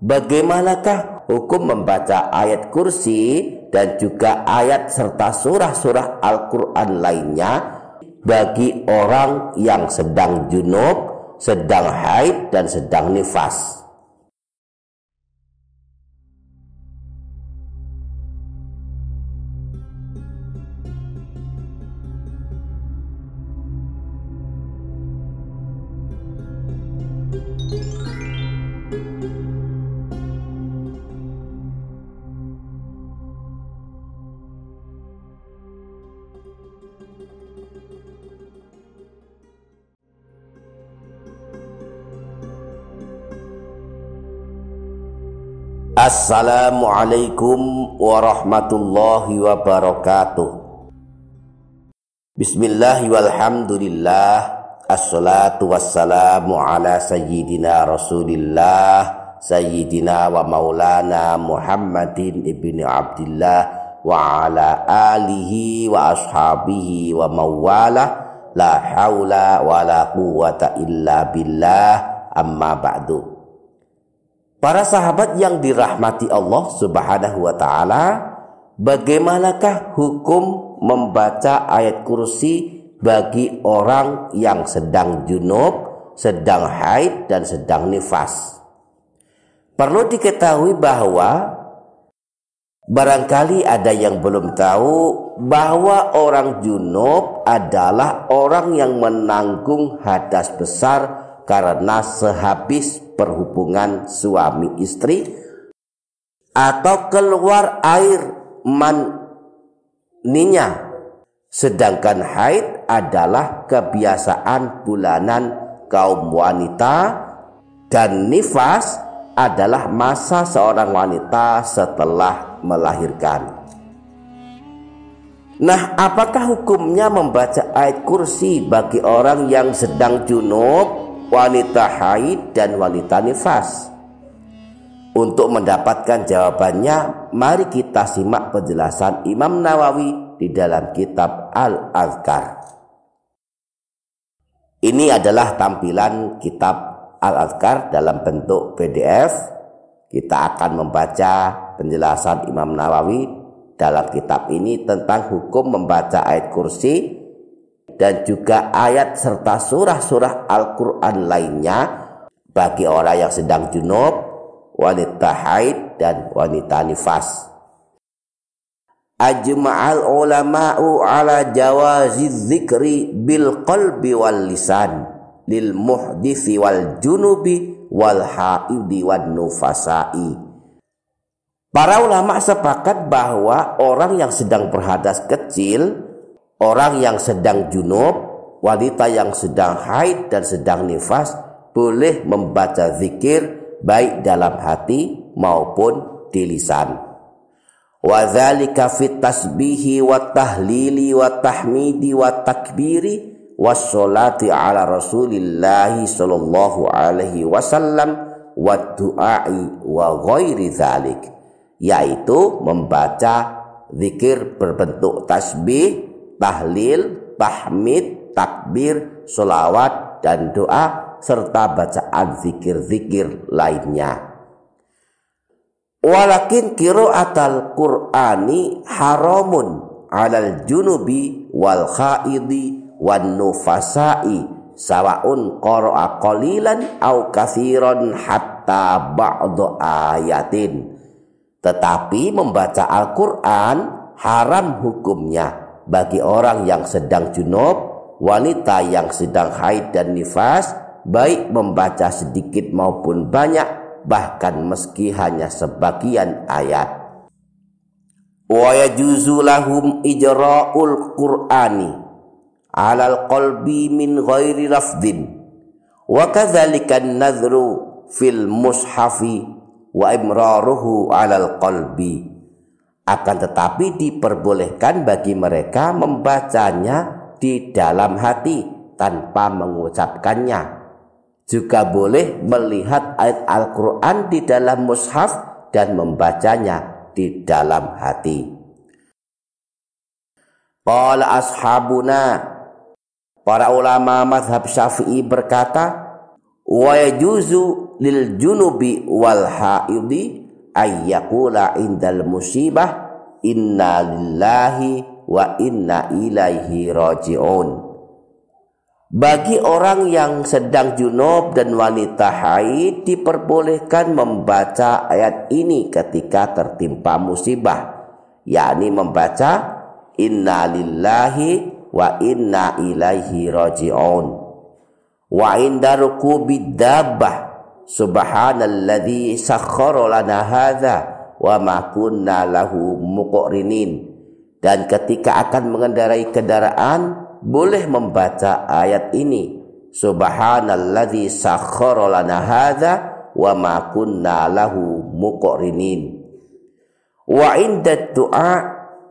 bagaimanakah hukum membaca ayat kursi dan juga ayat serta surah-surah Al-Quran lainnya bagi orang yang sedang junub, sedang haid, dan sedang nifas? Assalamualaikum warahmatullahi wabarakatuh. Bismillah walhamdulillah, assalatu wassalamu ala sayyidina rasulillah, sayyidina wa maulana Muhammadin ibni Abdillah wa ala alihi wa ashabihi wa mawala, la hawla wa la quwwata illa billah, amma ba'du. Para sahabat yang dirahmati Allah Subhanahu wa ta'ala, bagaimanakah hukum membaca ayat kursi bagi orang yang sedang junub, sedang haid, dan sedang nifas? Perlu diketahui bahwa barangkali ada yang belum tahu bahwa orang junub adalah orang yang menanggung hadas besar karena sehabis perhubungan suami istri atau keluar air maninya. Sedangkan haid adalah kebiasaan bulanan kaum wanita dan nifas adalah masa seorang wanita setelah melahirkan. Nah, apakah hukumnya membaca ayat kursi bagi orang yang sedang junub, wanita haid, dan wanita nifas? Untuk mendapatkan jawabannya, mari kita simak penjelasan Imam Nawawi di dalam kitab Al-Adhkar. Ini adalah tampilan kitab Al-Adhkar dalam bentuk PDF. Kita akan membaca penjelasan Imam Nawawi dalam kitab ini tentang hukum membaca ayat kursi dan juga ayat serta surah-surah Al-Quran lainnya bagi orang yang sedang junub, wanita haid, dan wanita nifas. Ajma'al ulama'u ala jawaziz zikri bil qalbi wal lisan lil muhdisi wal junubi wal haidi wan nufasa'i. Para ulama sepakat bahwa orang yang sedang berhadas kecil, orang yang sedang junub, wanita yang sedang haid, dan sedang nifas boleh membaca zikir baik dalam hati maupun di lisan. Wa dzalika fit tasbihi wa tahlili wa tahmidi wa takbiri was sholati ala Rasulillah sallallahu alaihi wasallam wa du'ai wa ghairi dzalik, yaitu membaca zikir berbentuk tasbih, tahlil, tahmid, takbir, sholawat, dan doa, serta bacaan zikir-zikir lainnya. Walakin qiraatul Qur'ani haramun 'alal junubi wal khaidi wan nufasa'i sawaun qara'a qalilan aw katsiran hatta ba'da ayatin. Tetapi membaca Al-Quran haram hukumnya bagi orang yang sedang junub, wanita yang sedang haid dan nifas, baik membaca sedikit maupun banyak, bahkan meski hanya sebagian ayat. Wa yajuzu lahum ijra'ul Qur'ani 'alal qalbi min ghairi lafdhin wa kadzalika an-nadhru fil mushafi wa imraruhu 'alal qalbi. Akan tetapi diperbolehkan bagi mereka membacanya di dalam hati tanpa mengucapkannya. Juga boleh melihat ayat Al-Quran di dalam mushaf dan membacanya di dalam hati. Qala ashabuna, para ulama mazhab Syafi'i berkata, wa yajuzu lil junubi wal haidi ayyakula indal musibah inna lillahi wa inna ilaihi raji'un. Bagi orang yang sedang junub dan wanita haid diperbolehkan membaca ayat ini ketika tertimpa musibah, yakni membaca inna lillahi wa inna ilaihi raji'un. Wa inda rukubid dabbah subhanalladzi sakhkhara lana hadza wa ma kunna lahu muqrinin. Dan ketika akan mengendarai kendaraan boleh membaca ayat ini, subhanalladzi sakhkhara lana hadza wa ma kunna lahu muqrinin. Wa inda du'a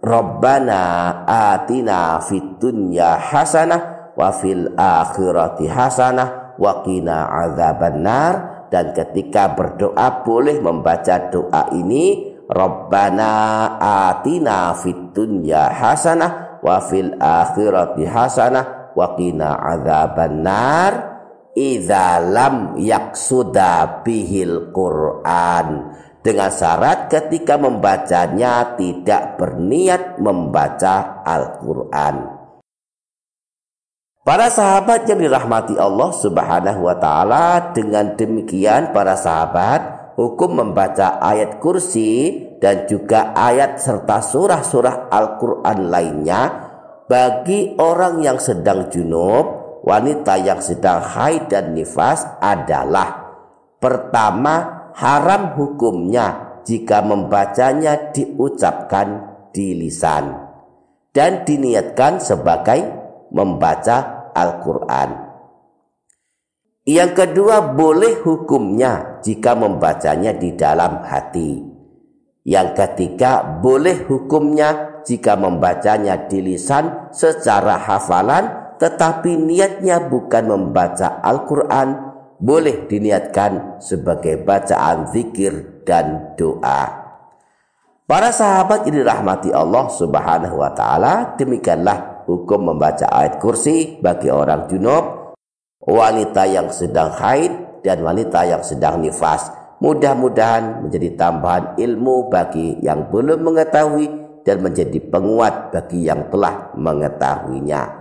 rabbana atina fid dunya hasanah wa fil akhirati hasanah wa qina adzabannar. Dan ketika berdoa boleh membaca doa ini, rabbana atina fid dunya hasanah wa fil akhirati hasanah wa qina adzabannar idza lam yaqsuda bihil Qur'an, dengan syarat ketika membacanya tidak berniat membaca Al-Qur'an. Para sahabat yang dirahmati Allah Subhanahu wa taala, dengan demikian para sahabat, hukum membaca ayat kursi dan juga ayat serta surah-surah Al-Quran lainnya bagi orang yang sedang junub, wanita yang sedang haid dan nifas adalah: pertama, haram hukumnya jika membacanya diucapkan di lisan dan diniatkan sebagai membaca Al-Quran. Yang kedua, boleh hukumnya jika membacanya di dalam hati. Yang ketiga, boleh hukumnya jika membacanya di lisan secara hafalan tetapi niatnya bukan membaca Al-Quran, boleh diniatkan sebagai bacaan zikir dan doa. Para sahabat ini dirahmati Allah Subhanahu wa taala, demikianlah hukum membaca ayat kursi bagi orang junub, wanita yang sedang haid dan wanita yang sedang nifas. Mudah-mudahan menjadi tambahan ilmu bagi yang belum mengetahui dan menjadi penguat bagi yang telah mengetahuinya.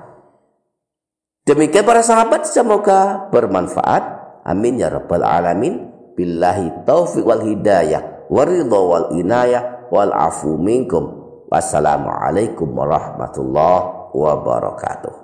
Demikian para sahabat, semoga bermanfaat. Amin ya rabbal alamin. Billahi taufiq wal hidayah waridha wal inayah wal afu minkum. Wassalamualaikum warahmatullahi wabarakatuh.